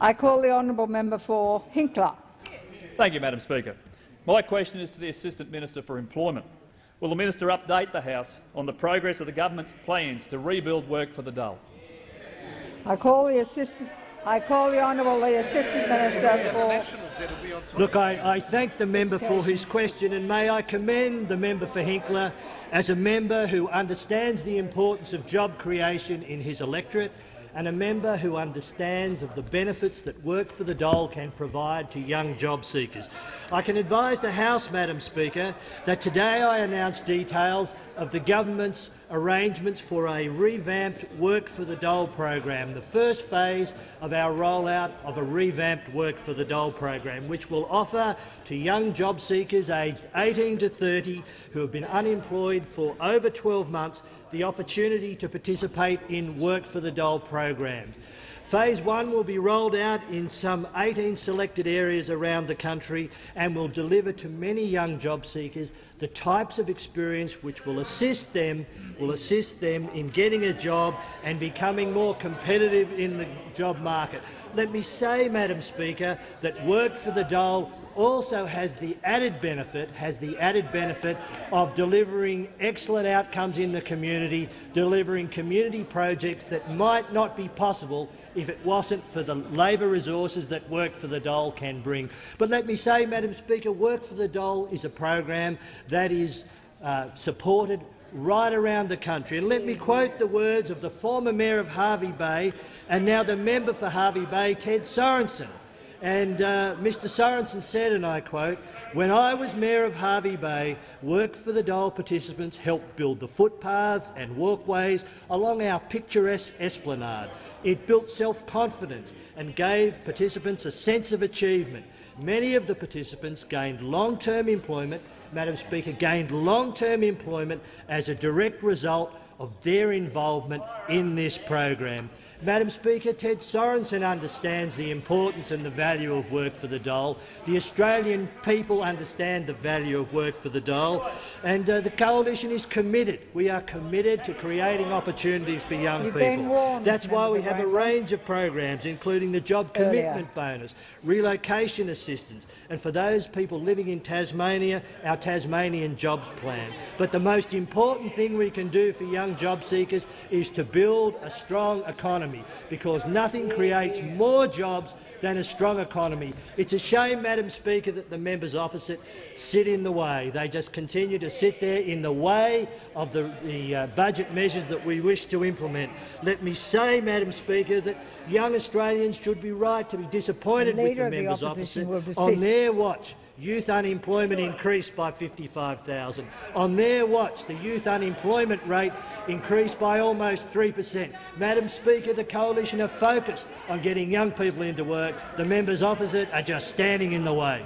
I call the honourable member for Hinkler. Thank you, Madam Speaker. My question is to the Assistant Minister for Employment. Will the minister update the House on the progress of the government's plans to rebuild work for the Dole? I call the honourable Assistant Minister for. Look, I thank the member for his question, and may I commend the member for Hinkler as a member who understands the importance of job creation in his electorate and a member who understands of the benefits that work for the Dole can provide to young job seekers. I can advise the House, Madam Speaker, that today I announced details of the government's arrangements for a revamped Work for the Dole program, the first phase of our rollout of a revamped Work for the Dole program, which will offer to young job seekers aged 18 to 30 who have been unemployed for over 12 months the opportunity to participate in Work for the Dole programs. Phase 1 will be rolled out in some 18 selected areas around the country and will deliver to many young job seekers the types of experience which will assist them in getting a job and becoming more competitive in the job market. Let me say, Madam Speaker, that Work for the Dole also has the added benefit of delivering excellent outcomes in the community, delivering community projects that might not be possible if it wasn't for the labour resources that Work for the Dole can bring. But let me say, Madam Speaker, Work for the Dole is a program that is supported right around the country. And let me quote the words of the former Mayor of Hervey Bay and now the member for Hervey Bay, Ted Sorensen. And Mr Sorensen said, and I quote, "When I was Mayor of Hervey Bay, Work for the Dole participants helped build the footpaths and walkways along our picturesque esplanade. It built self-confidence and gave participants a sense of achievement. Many of the participants gained long-term employment, Madam Speaker, as a direct result of their involvement in this program." Madam Speaker, Ted Sorensen understands the importance and the value of Work for the Dole. The Australian people understand the value of Work for the Dole, and the coalition is committed. We are committed to creating opportunities for young people. That's why we have a range of programs, including the Job Commitment Bonus, relocation assistance, and for those people living in Tasmania, our Tasmanian Jobs Plan. But the most important thing we can do for young job seekers is to build a strong economy, because nothing creates more jobs than a strong economy. It's a shame, Madam Speaker, that the members opposite sit in the way. They just continue to sit there in the way of the budget measures that we wish to implement. Let me say, Madam Speaker, that young Australians should be right to be disappointed with the members opposite. On their watch, youth unemployment increased by 55,000. On their watch, the youth unemployment rate increased by almost 3%. Madam Speaker, the coalition are focused on getting young people into work. The members opposite are just standing in the way.